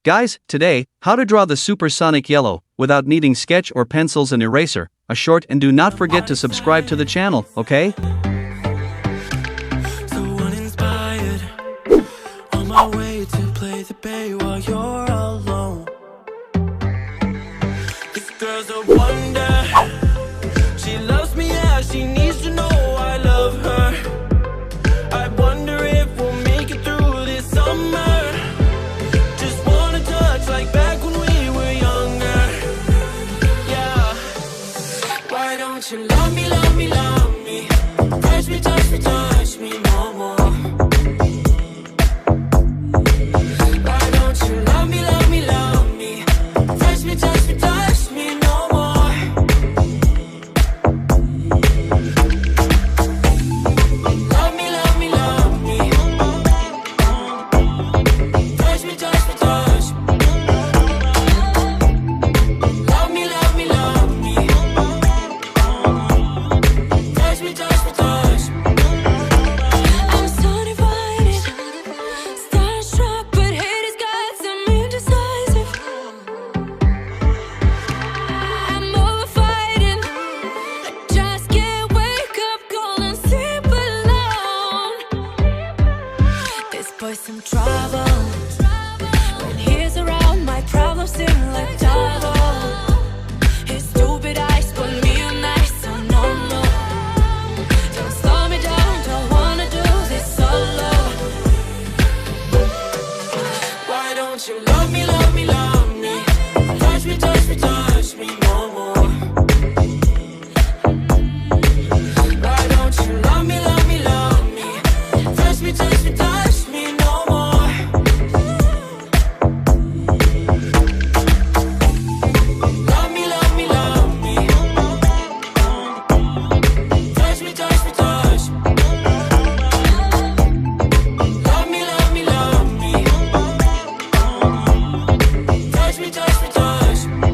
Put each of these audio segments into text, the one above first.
Guys, today, how to draw the supersonic yellow, without needing sketch or pencils and eraser, a short, and do not forget to subscribe to the channel, okay? So uninspired, on my way to play the bay while you're alone. This girl's a wonder, she loves me, yeah, she needs to know I love her. I wonder if we'll make it through this summer. Just wanna touch like back when we were younger. Yeah. Why don't you love me, love me, love me? Touch me, touch me, touch me no more. Why don't you love me, love me, love me? Touch me, touch me, touch me no more. Love me, love me, love me. Touch me, touch me, touch me. Love me, love me, love me. Touch me, touch me, touch me. I'm so divided, starstruck, but hate has got some indecisive. I'm over fighting, I just can't wake up cold and sleep alone. This boy's some trouble. When he's around, my problems seem like double. His stupid eyes put me on ice, so no, no. Don't slow me down, don't wanna do this solo. Why don't you love me, love me, love me? Touch me, touch me, touch me no more. Why don't you love me, love me, love me? Touch me, touch me, touch me no more. Love me, love me, love me. Touch me, touch me, touch me. Love me, love me, love me. Touch me, touch me, touch me.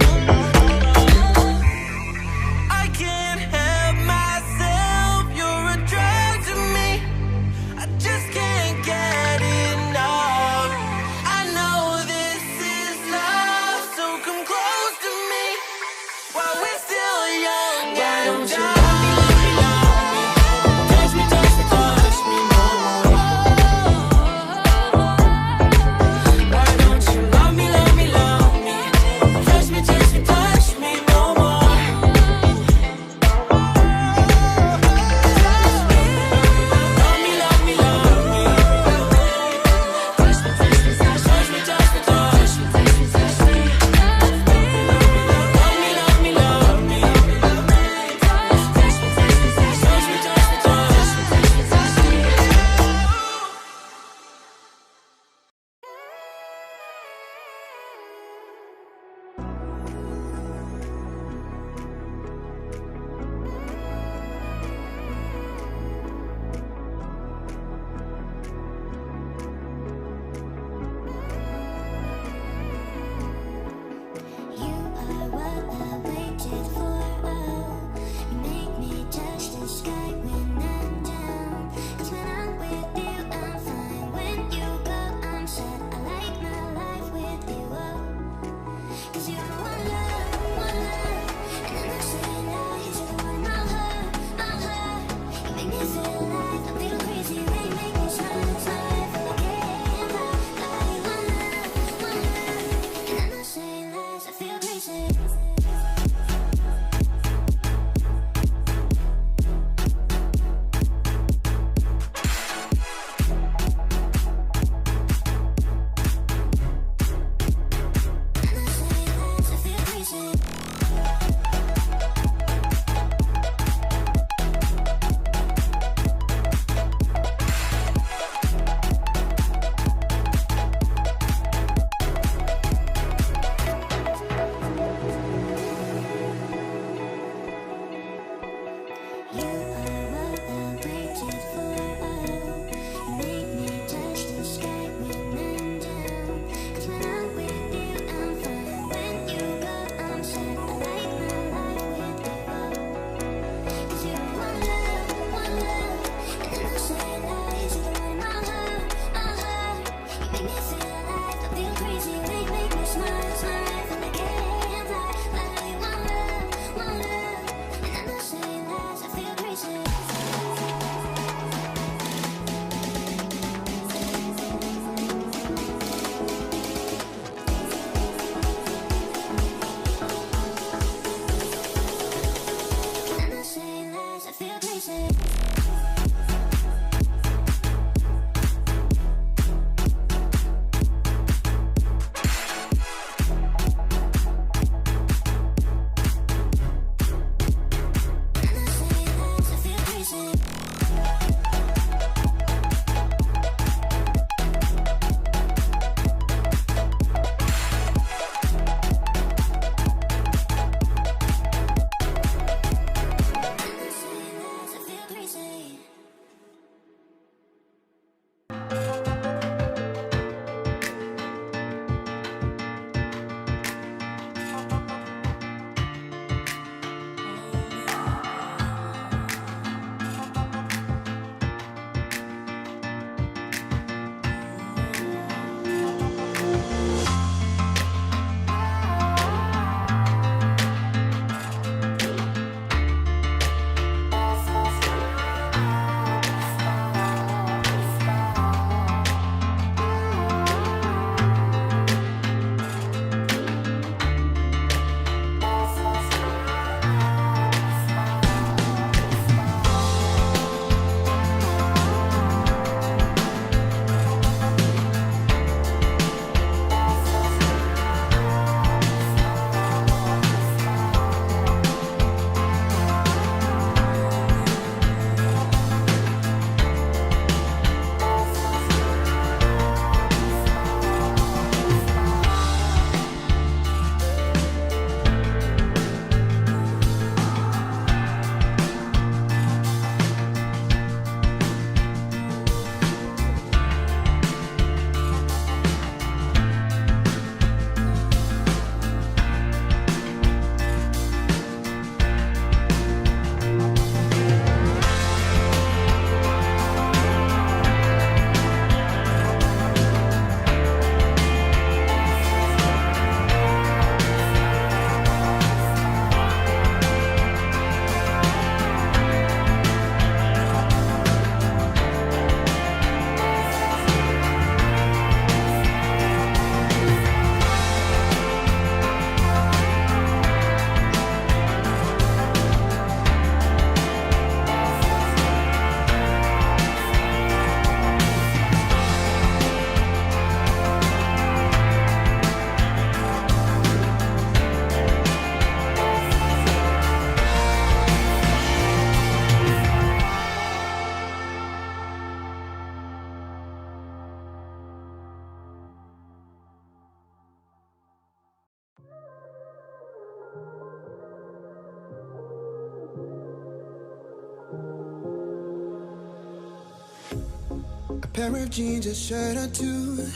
A pair of jeans, a shirt or two.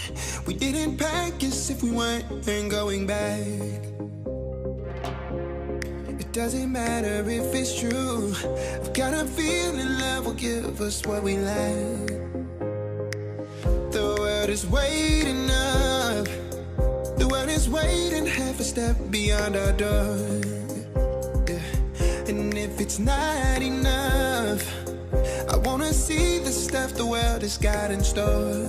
We didn't pack as if we weren't going back. It doesn't matter if it's true. I've got a feeling love will give us what we lack. The world is waiting up. The world is waiting half a step beyond our door. Yeah. And if it's not enough, I wanna see the stuff the world has got in store.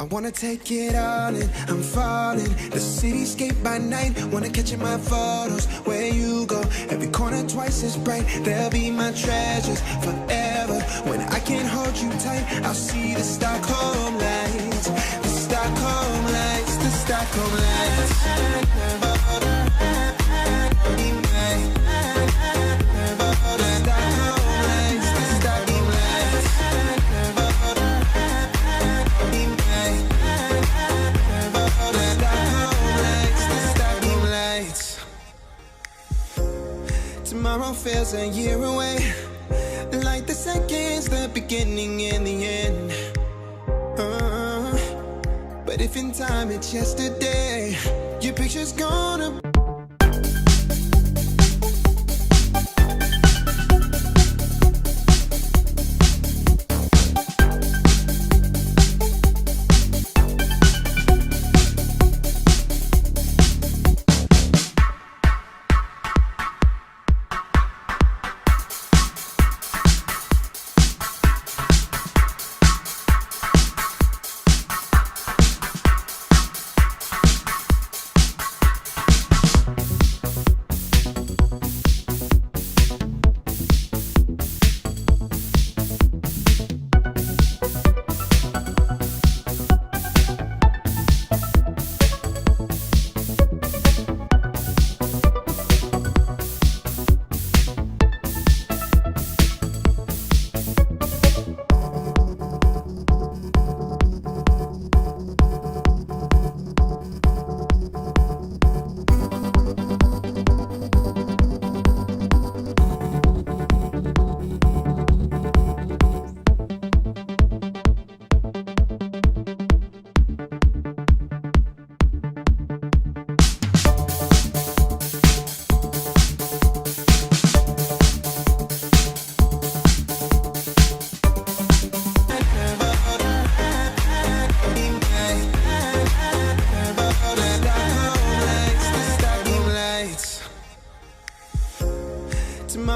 I wanna take it all in, I'm falling. The cityscape by night, wanna catch in my photos. Where you go, every corner twice as bright. They'll be my treasures forever. When I can't hold you tight, I'll see the Stockholm lights. The Stockholm lights, the Stockholm lights. Tomorrow feels a year away, like the seconds, the beginning and the end. But if in time it's yesterday, your picture's gonna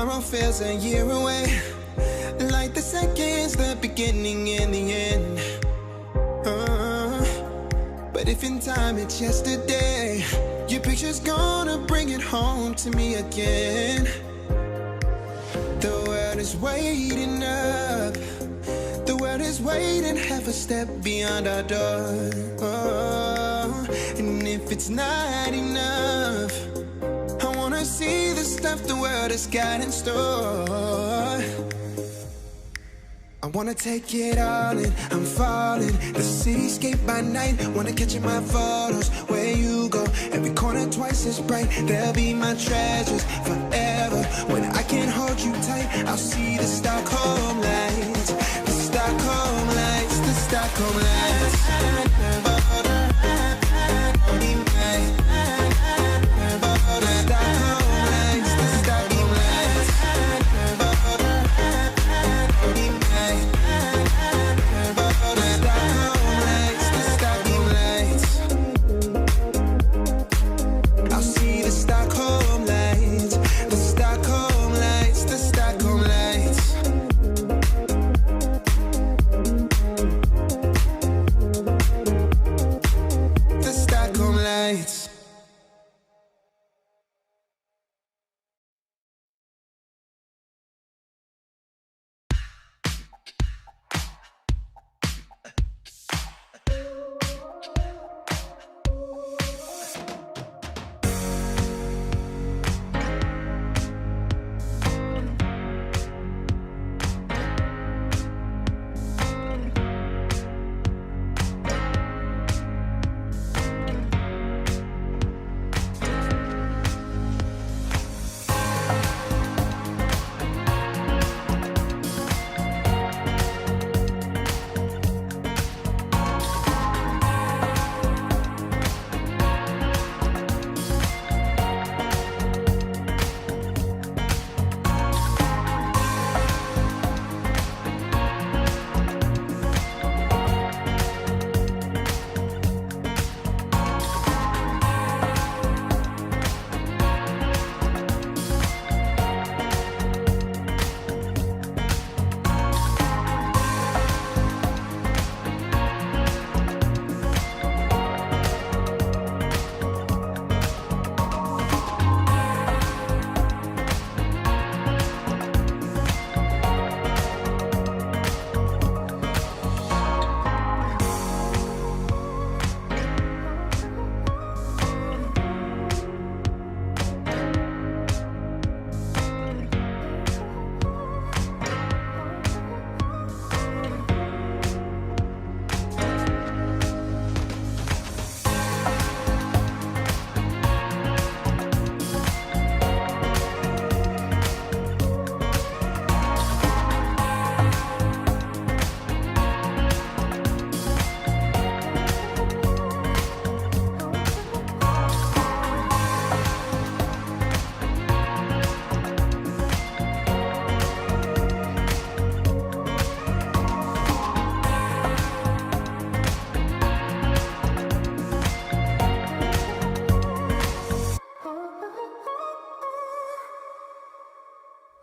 tomorrow feels a year away, like the seconds, the beginning and the end. But if in time it's yesterday, your picture's gonna bring it home to me again. The world is waiting up. The world is waiting half a step beyond our door. And if it's not enough, I wanna see the stuff the world has got in store. I wanna take it all in, I'm falling. The cityscape by night, wanna catch in my photos. Where you go, every corner twice as bright. They'll be my treasures forever. When I can't hold you tight, I'll see the Stockholm lights. The Stockholm lights, the Stockholm lights.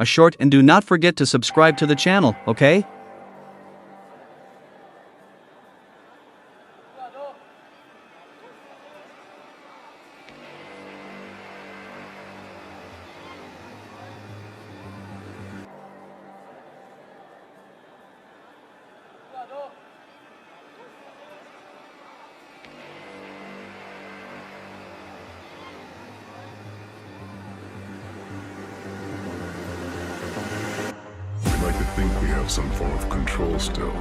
a short, and do not forget to subscribe to the channel, okay? We like to think we have some form of control still,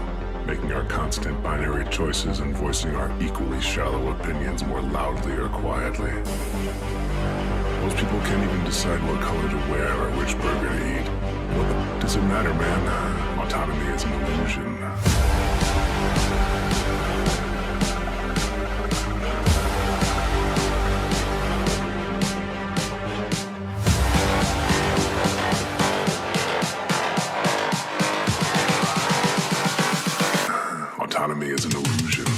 making our constant binary choices and voicing our equally shallow opinions more loudly or quietly. Most people can't even decide what color to wear or which burger to eat. What the does it matter, man? Autonomy is an illusion. Autonomy is an illusion.